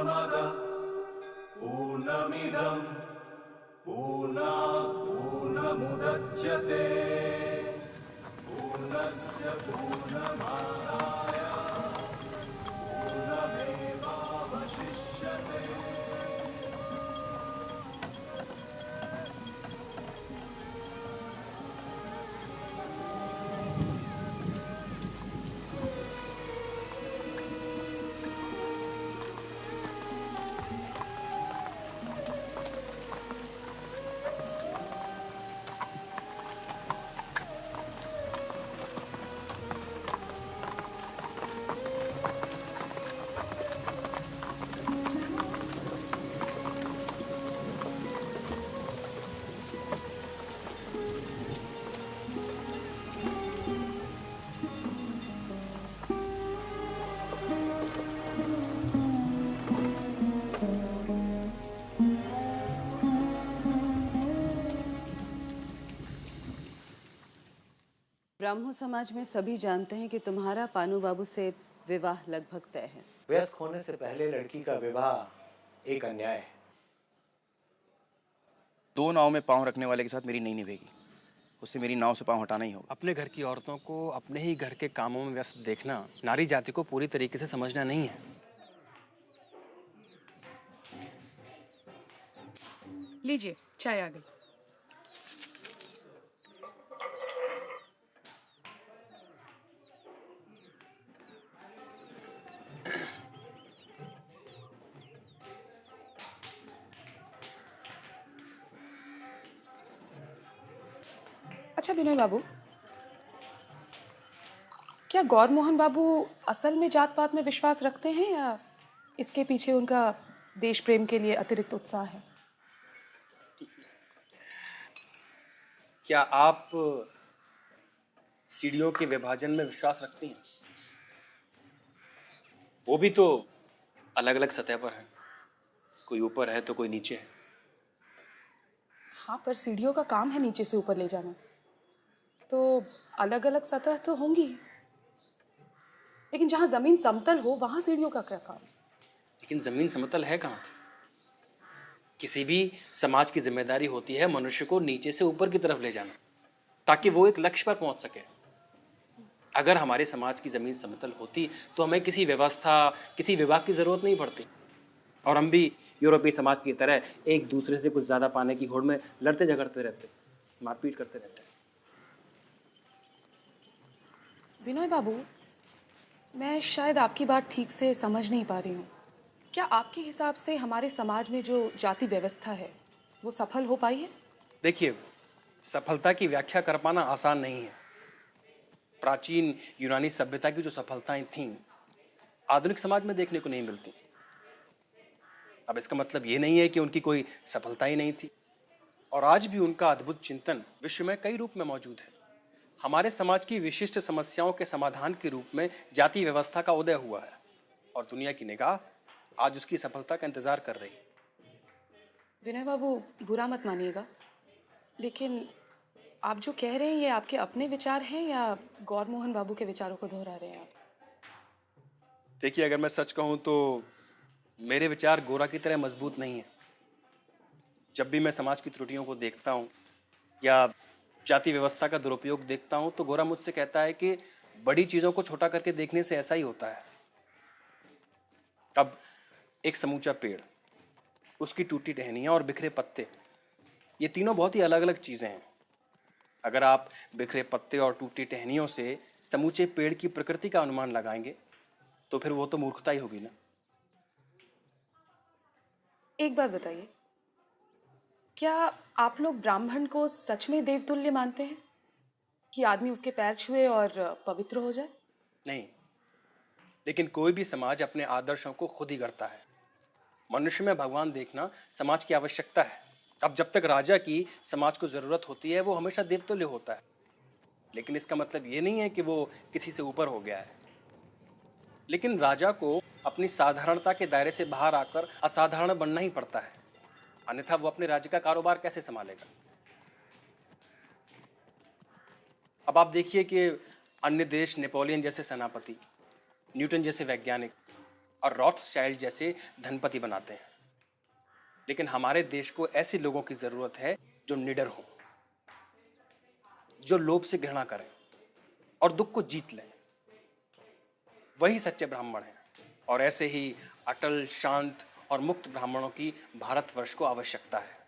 पूर्णमद पूर्णमिदं पूर्णात् पूर्णमुदच्यते पूर्णस्य पूर्णमादाय पूर्णमेवावशिष्यते। ब्राह्मण समाज में सभी जानते हैं कि तुम्हारा पानू बाबू से विवाह लगभग तय है। वयस्क होने से पहले लड़की का विवाह एक अन्याय है। दो नाव में पांव रखने वाले के साथ मेरी नहीं निभेगी। उससे मेरी नाव से पांव हटाना ही होगा। अपने घर की औरतों को अपने ही घर के कामों में व्यस्त देखना नारी जाति को पूरी तरीके से समझना नहीं है। लीजिए, चाय आ गई। अच्छा विनय बाबू, क्या गौर मोहन बाबू असल में जात पात में विश्वास रखते हैं या इसके पीछे उनका देश प्रेम के लिए अतिरिक्त उत्साह है? क्या आप सीढ़ियों के विभाजन में विश्वास रखती हैं? वो भी तो अलग अलग सतह पर है, कोई ऊपर है तो कोई नीचे है। हाँ, पर सीढ़ियों का काम है नीचे से ऊपर ले जाना, तो अलग अलग सतह तो होंगी, लेकिन जहां जमीन समतल हो वहां सीढ़ियों का क्या काम? लेकिन जमीन समतल है कहाँ? किसी भी समाज की जिम्मेदारी होती है मनुष्य को नीचे से ऊपर की तरफ ले जाना, ताकि वो एक लक्ष्य पर पहुंच सके। अगर हमारे समाज की जमीन समतल होती तो हमें किसी व्यवस्था, किसी विभाग की जरूरत नहीं पड़ती, और हम भी यूरोपीय समाज की तरह एक दूसरे से कुछ ज्यादा पाने की होड़ में लड़ते झगड़ते रहते, मारपीट करते रहते। विनय बाबू, मैं शायद आपकी बात ठीक से समझ नहीं पा रही हूँ। क्या आपके हिसाब से हमारे समाज में जो जाति व्यवस्था है वो सफल हो पाई है? देखिए, सफलता की व्याख्या कर पाना आसान नहीं है। प्राचीन यूनानी सभ्यता की जो सफलताएं थीं, आधुनिक समाज में देखने को नहीं मिलती। अब इसका मतलब ये नहीं है कि उनकी कोई सफलता ही नहीं थी, और आज भी उनका अद्भुत चिंतन विश्व में कई रूप में मौजूद है। हमारे समाज की विशिष्ट समस्याओं के समाधान के रूप में जाति व्यवस्था का उदय हुआ है, और दुनिया की निगाह आज उसकी सफलता का इंतजार कर रही है। विनय बाबू, बुरा मत मानिएगा, लेकिन आप जो कह रहे हैं ये आपके अपने विचार हैं या गौर मोहन बाबू के विचारों को दोहरा रहे हैं आप? देखिए, अगर मैं सच कहूं तो मेरे विचार गोरा की तरह मजबूत नहीं है। जब भी मैं समाज की त्रुटियों को देखता हूं या जाति व्यवस्था का दुरुपयोग देखता हूं तो गोरा मुझसे कहता है कि बड़ी चीजों को छोटा करके देखने से ऐसा ही होता है। अब एक समूचा पेड़, उसकी टूटी टहनियां और बिखरे पत्ते, ये तीनों बहुत ही अलग अलग चीजें हैं। अगर आप बिखरे पत्ते और टूटी टहनियों से समूचे पेड़ की प्रकृति का अनुमान लगाएंगे तो फिर वो तो मूर्खता ही होगी ना। एक बात बताइए, क्या आप लोग ब्राह्मण को सच में देवतुल्य मानते हैं कि आदमी उसके पैर छुए और पवित्र हो जाए? नहीं, लेकिन कोई भी समाज अपने आदर्शों को खुद ही गढ़ता है। मनुष्य में भगवान देखना समाज की आवश्यकता है। अब जब तक राजा की समाज को जरूरत होती है वो हमेशा देवतुल्य होता है, लेकिन इसका मतलब ये नहीं है कि वो किसी से ऊपर हो गया है। लेकिन राजा को अपनी साधारणता के दायरे से बाहर आकर असाधारण बनना ही पड़ता है, अन्यथा वो अपने राज्य का कारोबार कैसे संभालेगा। अब आप देखिए कि अन्य देश नेपोलियन जैसे सेनापति, न्यूटन जैसे वैज्ञानिक और रॉथस्चाइल्ड जैसे धनपति बनाते हैं। लेकिन हमारे देश को ऐसे लोगों की जरूरत है जो निडर हों, जो लोभ से घृणा करें और दुख को जीत लें। वही सच्चे ब्राह्मण हैं और ऐसे ही अटल, शांत और मुक्त ब्राह्मणों की भारतवर्ष को आवश्यकता है।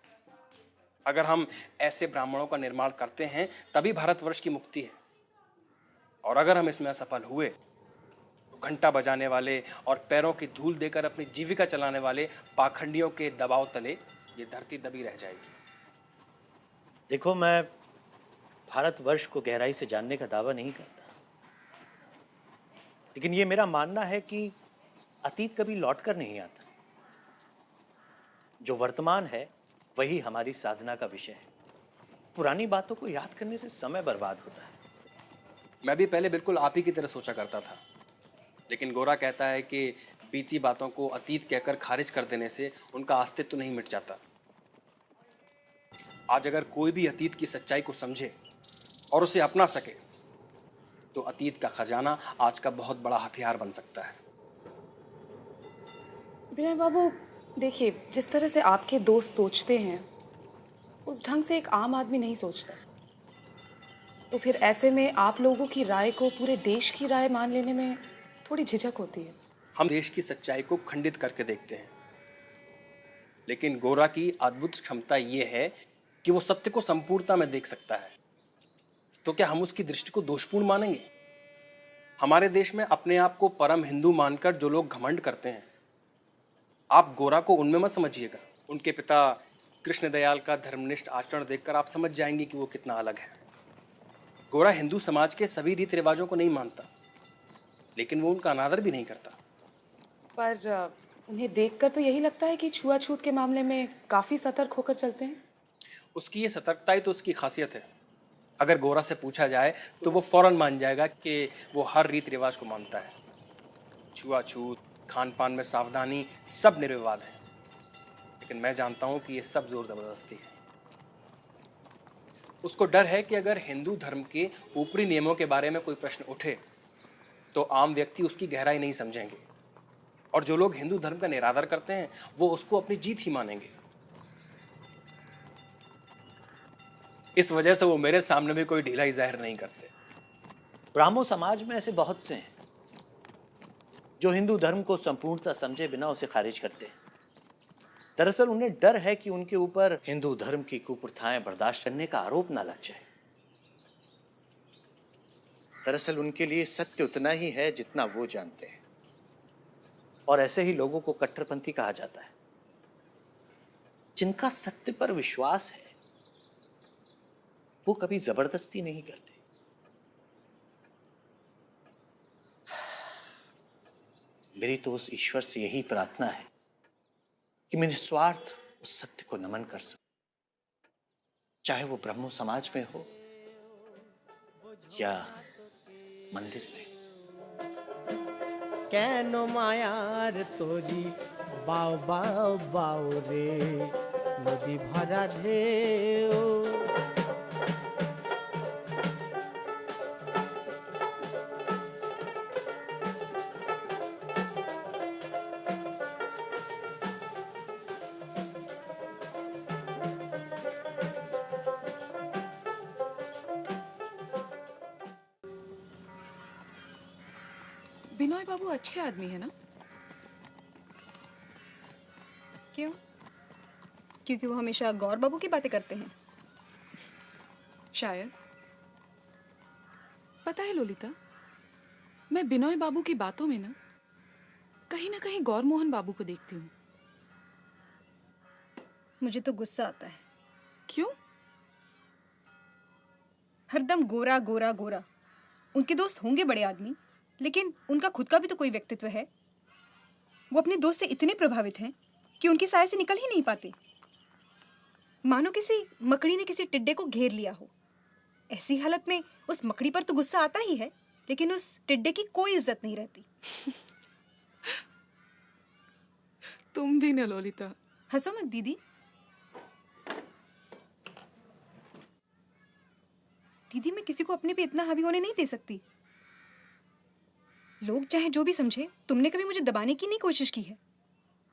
अगर हम ऐसे ब्राह्मणों का निर्माण करते हैं तभी भारतवर्ष की मुक्ति है। और अगर हम इसमें असफल हुए तो घंटा बजाने वाले और पैरों की धूल देकर अपनी जीविका चलाने वाले पाखंडियों के दबाव तले ये धरती दबी रह जाएगी। देखो, मैं भारतवर्ष को गहराई से जानने का दावा नहीं करता, लेकिन ये मेरा मानना है कि अतीत कभी लौट कर नहीं आता। जो वर्तमान है वही हमारी साधना का विषय है। पुरानी बातों को याद करने से समय बर्बाद होता है। मैं भी पहले बिल्कुल आप ही की तरह सोचा करता था, लेकिन गोरा कहता है कि बीती बातों को अतीत कहकर खारिज कर देने से उनका अस्तित्व तो नहीं मिट जाता। आज अगर कोई भी अतीत की सच्चाई को समझे और उसे अपना सके तो अतीत का खजाना आज का बहुत बड़ा हथियार बन सकता है। विनय बाबू, देखिए, जिस तरह से आपके दोस्त सोचते हैं उस ढंग से एक आम आदमी नहीं सोचता। तो फिर ऐसे में आप लोगों की राय को पूरे देश की राय मान लेने में थोड़ी झिझक होती है। हम देश की सच्चाई को खंडित करके देखते हैं, लेकिन गोरा की अद्भुत क्षमता यह है कि वो सत्य को संपूर्णता में देख सकता है। तो क्या हम उसकी दृष्टि को दोषपूर्ण मानेंगे? हमारे देश में अपने आप को परम हिंदू मानकर जो लोग घमंड करते हैं, आप गोरा को उनमें मत समझिएगा। उनके पिता कृष्णदयाल का धर्मनिष्ठ आचरण देखकर आप समझ जाएंगे कि वो कितना अलग है। गोरा हिंदू समाज के सभी रीति रिवाजों को नहीं मानता, लेकिन वो उनका अनादर भी नहीं करता। पर उन्हें देखकर तो यही लगता है कि छुआछूत के मामले में काफ़ी सतर्क होकर चलते हैं। उसकी ये सतर्कता ही तो उसकी खासियत है। अगर गोरा से पूछा जाए तो वो फौरन मान जाएगा कि वो हर रीति रिवाज को मानता है। छुआछूत, खान पान में सावधानी, सब निर्विवाद है। लेकिन मैं जानता हूं कि ये सब जोर जबरदस्ती है। उसको डर है कि अगर हिंदू धर्म के ऊपरी नियमों के बारे में कोई प्रश्न उठे तो आम व्यक्ति उसकी गहराई नहीं समझेंगे, और जो लोग हिंदू धर्म का निरादर करते हैं वो उसको अपनी जीत ही मानेंगे। इस वजह से वो मेरे सामने भी कोई ढिलाई जाहिर नहीं करते। ब्राह्मो समाज में ऐसे बहुत से हैं जो हिंदू धर्म को संपूर्णता समझे बिना उसे खारिज करते हैं। दरअसल उन्हें डर है कि उनके ऊपर हिंदू धर्म की कुप्रथाएं बर्दाश्त करने का आरोप ना लग जाए। दरअसल उनके लिए सत्य उतना ही है जितना वो जानते हैं, और ऐसे ही लोगों को कट्टरपंथी कहा जाता है। जिनका सत्य पर विश्वास है वो कभी जबरदस्ती नहीं करते। मेरी तो उस ईश्वर से यही प्रार्थना है कि मैं निस्वार्थ उस सत्य को नमन कर सकूं, चाहे वो ब्रह्मो समाज में हो या मंदिर में। কেন মায়ার তরি বাও বাও বাও রে নদী ভরা ঢেউ बिनोय बाबू अच्छे आदमी है ना? क्यों? क्योंकि वो हमेशा गौर बाबू की बातें करते हैं। शायद। पता है लोलिता, मैं बिनोय बाबू की बातों में ना कहीं गौर मोहन बाबू को देखती हूँ। मुझे तो गुस्सा आता है। क्यों? हरदम गोरा गोरा गोरा। उनके दोस्त होंगे बड़े आदमी, लेकिन उनका खुद का भी तो कोई व्यक्तित्व है। वो अपने दोस्त से इतने प्रभावित हैं कि उनकी साया से निकल ही नहीं पाते। मानो किसी मकड़ी ने किसी टिड्डे को घेर लिया हो। ऐसी हालत में उस मकड़ी पर तो गुस्सा आता ही है, लेकिन उस टिड्डे की कोई इज्जत नहीं रहती। तुम भी न लोलिता। हंसो मत दीदी। दीदी, मैं किसी को अपने पे इतना हावी होने नहीं दे सकती। लोग चाहे जो भी समझे, तुमने कभी मुझे दबाने की नहीं कोशिश की है।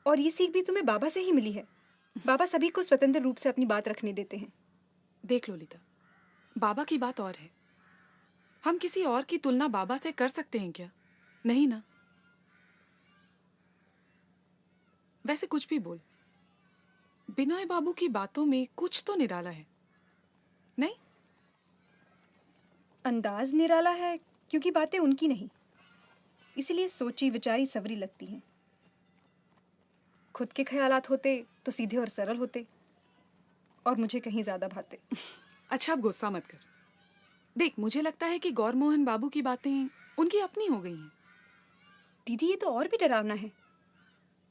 और ये सीख भी तुम्हें बाबा से ही मिली है। बाबा सभी को स्वतंत्र रूप से अपनी बात रखने देते हैं। देख लोलिता, बाबा की बात और है। हम किसी और की तुलना बाबा से कर सकते हैं क्या? नहीं ना। वैसे कुछ भी बोल, बिनोय बाबू की बातों में कुछ तो निराला है, नहीं? अंदाज निराला है क्योंकि बातें उनकी नहीं, इसीलिए सोची विचारी सवरी लगती हैं। खुद के ख्यालात होते तो सीधे और सरल होते, और मुझे कहीं ज्यादा भाते। अच्छा, अब गुस्सा मत कर। देख, मुझे लगता है कि गौर मोहन बाबू की बातें उनकी अपनी हो गई हैं। दीदी, ये तो और भी डरावना है।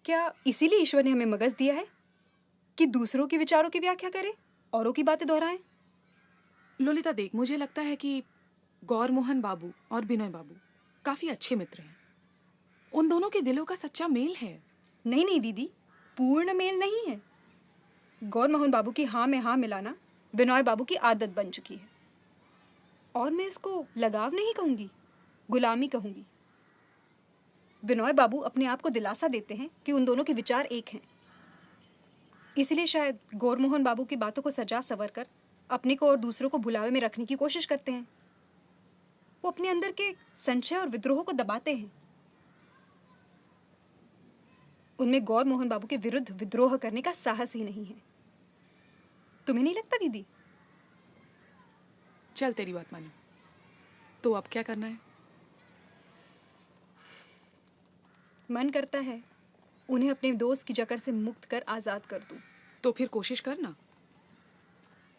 क्या इसीलिए ईश्वर ने हमें मगज दिया है कि दूसरों के विचारों की व्याख्या करें, औरों की बातें दोहराएं? लोलिता देख, मुझे लगता है कि गौर मोहन बाबू और बिनोय बाबू काफी अच्छे मित्र हैं। उन दोनों के दिलों का सच्चा मेल है। नहीं नहीं दीदी, पूर्ण मेल नहीं है। गौर मोहन बाबू की हाँ में हाँ मिलाना बिनोय बाबू की आदत बन चुकी है, और मैं इसको लगाव नहीं कहूंगी, गुलामी कहूंगी। बिनोय बाबू अपने आप को दिलासा देते हैं कि उन दोनों के विचार एक हैं। इसलिए शायद गौर मोहन बाबू की बातों को सजा संवर कर अपने को और दूसरों को भुलावे में रखने की कोशिश करते हैं। वो अपने अंदर के संशय और विद्रोह को दबाते हैं। उनमें गौर मोहन बाबू के विरुद्ध विद्रोह करने का साहस ही नहीं है। तुम्हें नहीं लगता दीदी? चल, तेरी बात मानी, तो अब क्या करना है? मन करता है उन्हें अपने दोस्त की जकड़ से मुक्त कर आजाद कर दूं। तो फिर कोशिश करना।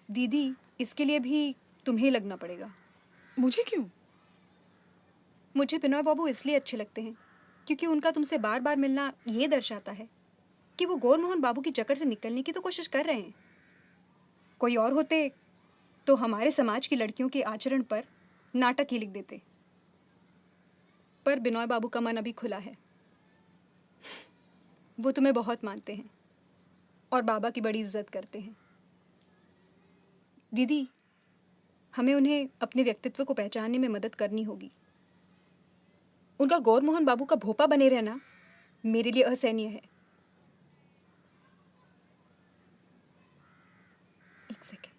दीदी, इसके लिए भी तुम्हें लगना पड़ेगा। मुझे क्यों? मुझे बिनोय बाबू इसलिए अच्छे लगते हैं क्योंकि उनका तुमसे बार बार मिलना ये दर्शाता है कि वो गौर मोहन बाबू की जकड़ से निकलने की तो कोशिश कर रहे हैं। कोई और होते तो हमारे समाज की लड़कियों के आचरण पर नाटक ही लिख देते, पर बिनोय बाबू का मन अभी खुला है। वो तुम्हें बहुत मानते हैं और बाबा की बड़ी इज्जत करते हैं। दीदी, हमें उन्हें अपने व्यक्तित्व को पहचानने में मदद करनी होगी। उनका गौर मोहन बाबू का भोपा बने रहना मेरे लिए असहनीय है। एक सेकेंड।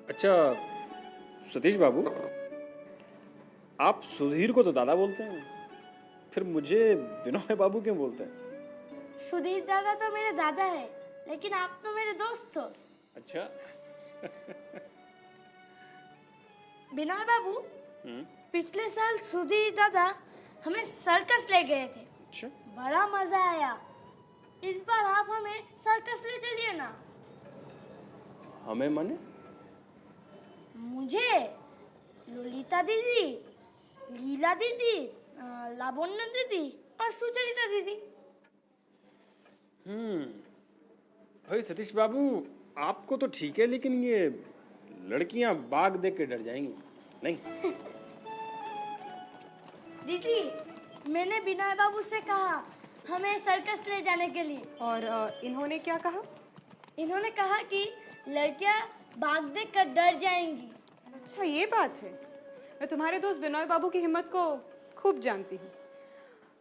अच्छा सतीश बाबू, आप सुधीर को तो दादा बोलते हैं, फिर मुझे बिनोय बाबू क्यों बोलते हैं? सुधीर दादा तो मेरे दादा है, लेकिन आप तो मेरे दोस्त हो। अच्छा। बिनोय बाबू, पिछले साल सुधीर दादा हमें सर्कस ले गए थे। अच्छा। बड़ा मजा आया। इस बार आप हमें सर्कस ले चलिए ना। हमें माने? मुझे, लोलिता दीदी, लीला दीदी, लावण्य दीदी और सुचरिता दीदी। भाई सतीश बाबू, आपको तो ठीक है, लेकिन ये लड़कियां बाघ देख के डर जाएंगी, नहीं? दीदी, मैंने बिनोय बाबू से कहा हमें सर्कस ले जाने के लिए। और इन्होंने क्या कहा? इन्होंने कहा कि लड़कियां बाघ देख कर डर जाएंगी। अच्छा, ये बात है। मैं तुम्हारे दोस्त बिनोय बाबू की हिम्मत को खूब जानती हूँ।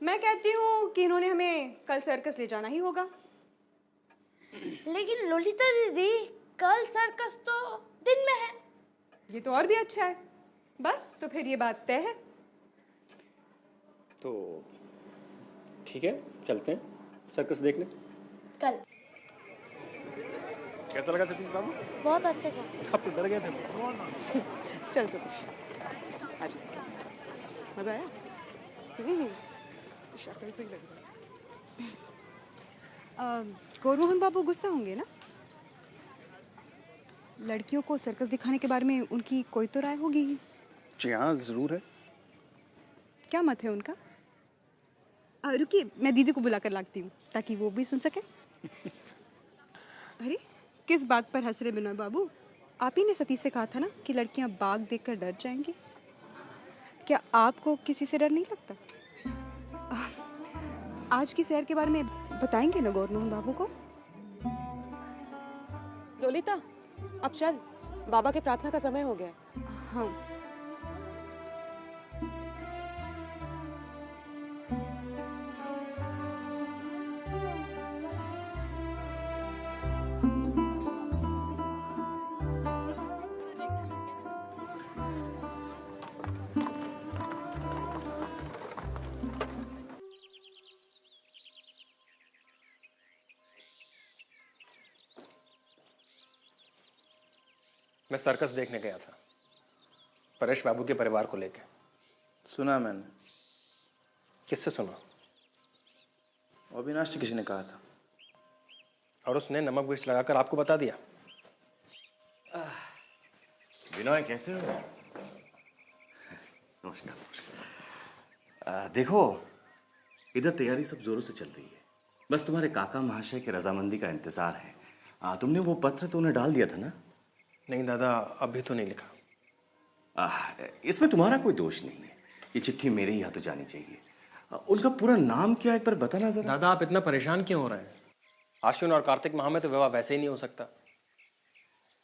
मैं कहती हूँ कि इन्होंने हमें कल सर्कस ले जाना ही होगा। लेकिन लोलिता दीदी, कल सर्कस तो दिन में है। ये तो और भी अच्छा है। बस, तो फिर ये बात तय है। तो ठीक है, चलते हैं सर्कस देखने। कल। कैसा लगा सतीश बाबू? बहुत अच्छे से। आप तो डर गए थे। चल सतीश, आजा। मजा आया? शक्ल से ही लग रहा है। गौर मोहन बाबू गुस्सा होंगे ना? लड़कियों को सर्कस दिखाने के बारे में उनकी कोई तो राय होगी ही। जी हाँ, जरूर है। क्या मत है उनका? रुकिए, मैं दीदी को बुला कर लाती हूँ ताकि वो भी सुन सके। अरे, किस बात पर हंस रहे बिनोय बाबू? आप ही ने सतीश से कहा था ना कि लड़कियां बाघ देखकर डर जाएंगी। क्या आपको किसी से डर नहीं लगता? आज की सैर के बारे में बताएंगे ना गौरमोहन बाबू को? लोलिता, अब चल, बाबा के प्रार्थना का समय हो गया है। हाँ। मैं सर्कस देखने गया था, परेश बाबू के परिवार को लेकर। सुना मैंने। किससे सुना? अविनाश से किसी ने कहा था। और उसने नमक मिर्च लगाकर आपको बता दिया? विनय, कैसे हो? नमस्कार। देखो, इधर तैयारी सब जोरों से चल रही है। बस तुम्हारे काका महाशय के रजामंदी का इंतजार है। तुमने वो पत्र तो उन्हें डाल दिया था ना? नहीं दादा, अभी तो नहीं लिखा। इसमें तुम्हारा कोई दोष नहीं है। ये चिट्ठी मेरे ही हाथों जानी चाहिए। उनका पूरा नाम क्या है, एक बार बताना जरा। दादा, आप इतना परेशान क्यों हो रहे हैं? आश्विन और कार्तिक माह में तो विवाह वैसे ही नहीं हो सकता।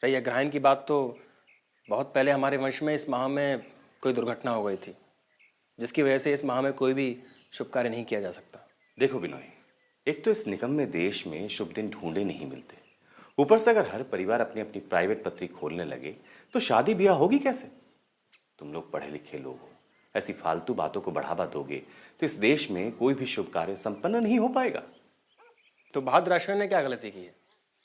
रही अग्रहायण की बात, तो बहुत पहले हमारे वंश में इस माह में कोई दुर्घटना हो गई थी, जिसकी वजह से इस माह में कोई भी शुभ कार्य नहीं किया जा सकता। देखो बिनोय, एक तो इस निकम्मे देश में शुभ दिन ढूंढे नहीं मिलते, ऊपर से अगर हर परिवार अपनी अपनी प्राइवेट पत्री खोलने लगे तो शादी ब्याह होगी कैसे? तुम लोग पढ़े लिखे लोग हो, ऐसी फालतू बातों को बढ़ावा दोगे तो इस देश में कोई भी शुभ कार्य संपन्न नहीं हो पाएगा। तो बहादुर आश्विन ने क्या गलती की है,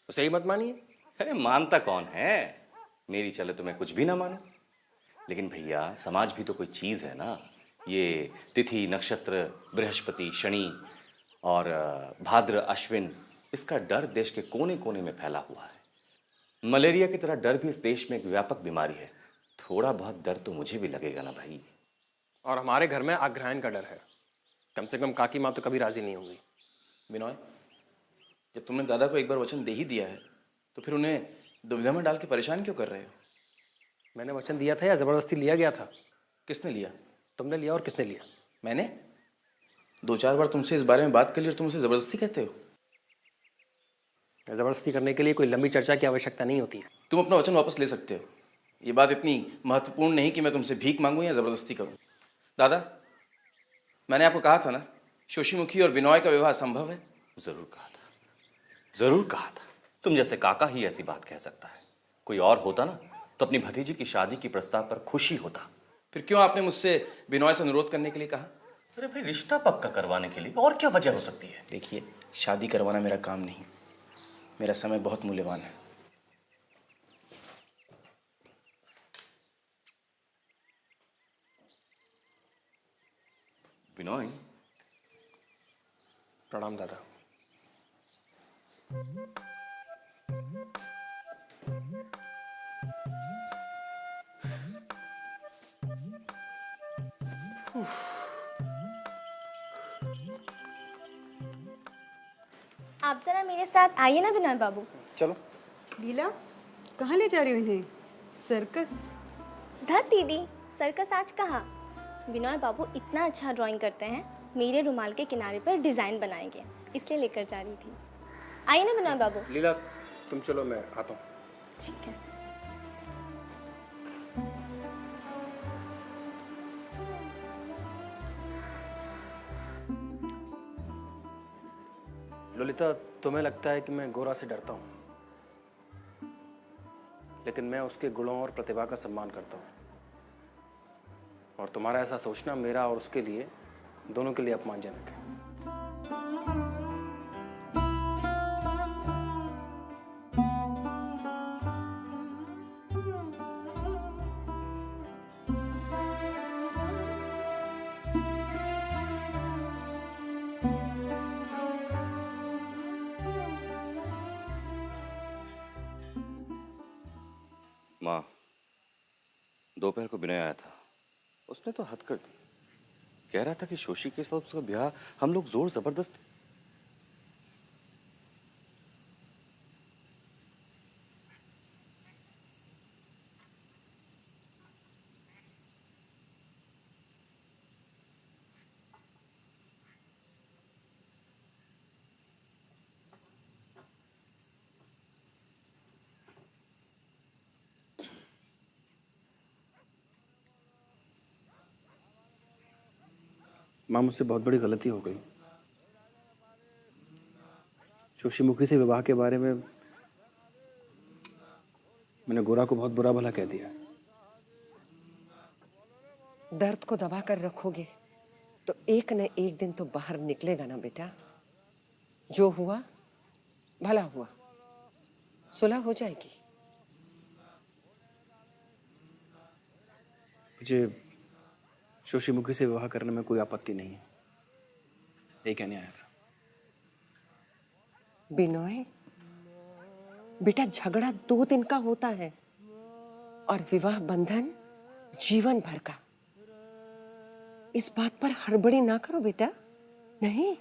उसे ही मत मानिए। अरे मानता कौन है? मेरी चले तो मैं कुछ भी ना मानूं, लेकिन भैया समाज भी तो कोई चीज है ना। ये तिथि नक्षत्र, बृहस्पति, शनि और भाद्र अश्विन, इसका डर देश के कोने कोने में फैला हुआ है। मलेरिया की तरह डर भी इस देश में एक व्यापक बीमारी है। थोड़ा बहुत डर तो मुझे भी लगेगा ना भाई। और हमारे घर में अग्रहायण का डर है। कम से कम काकी माँ तो कभी राजी नहीं होगी। बिनोय, जब तुमने दादा को एक बार वचन दे ही दिया है तो फिर उन्हें दुविधा में डाल के परेशान क्यों कर रहे हो? मैंने वचन दिया था या जबरदस्ती लिया गया था? किसने लिया? तुमने लिया। और किसने लिया? मैंने 2-4 बार तुमसे इस बारे में बात कर ली और तुम उसे जबरदस्ती कहते हो। जबरदस्ती करने के लिए कोई लंबी चर्चा की आवश्यकता नहीं होती है। तुम अपना वचन वापस ले सकते हो। ये बात इतनी महत्वपूर्ण नहीं कि मैं तुमसे भीख मांगूं या जबरदस्ती करूं। दादा, मैंने आपको कहा था ना, शोषीमुखी और बिनोय का विवाह संभव है। जरूर कहा था, जरूर कहा था। तुम जैसे काका ही ऐसी बात कह सकता है। कोई और होता ना तो अपनी भतीजी की शादी की प्रस्ताव पर खुशी होता। फिर क्यों आपने मुझसे बिनोय से अनुरोध करने के लिए कहा? अरे भाई, रिश्ता पक्का करवाने के लिए, और क्या वजह हो सकती है? देखिए, शादी करवाना मेरा काम नहीं, मेरा समय बहुत मूल्यवान है। बिनोय, प्रणाम दादा। आप जरा मेरे साथ आइए ना बिनोय बाबू। चलो। लीला, कहाँ ले जा रही हो इन्हें? सर्कस? धत दीदी, सर्कस आज कहाँ? बिनोय बाबू इतना अच्छा ड्राइंग करते हैं, मेरे रुमाल के किनारे पर डिजाइन बनाएंगे, इसलिए लेकर जा रही थी। आइए ना बिनोय बाबू। लीला, तुम चलो, मैं आता हूँ। ठीक है। ललिता, तुम्हें लगता है कि मैं गोरा से डरता हूँ, लेकिन मैं उसके गुणों और प्रतिभा का सम्मान करता हूँ। और तुम्हारा ऐसा सोचना मेरा और उसके लिए, दोनों के लिए अपमानजनक है। माँ, दोपहर को विनय आया था। उसने तो हद कर दी। कह रहा था कि शोशी के साथ उसका ब्याह हम लोग जोर जबरदस्ती। माँ, मुझसे बहुत बड़ी गलती हो गई। शोशीमुखी से विवाह के बारे में मैंने गोरा को बहुत बुरा भला कह दिया। दर्द को दबा कर रखोगे तो एक न एक दिन तो बाहर निकलेगा ना बेटा। जो हुआ भला हुआ, सुलह हो जाएगी। मुझे शोशीमुखी से विवाह करने में कोई आपत्ति नहीं है, ये कहने आया था। बिनोय बेटा, झगड़ा 2 दिन का होता है और विवाह बंधन जीवन भर का। इस बात पर हड़बड़ी ना करो बेटा। नहीं,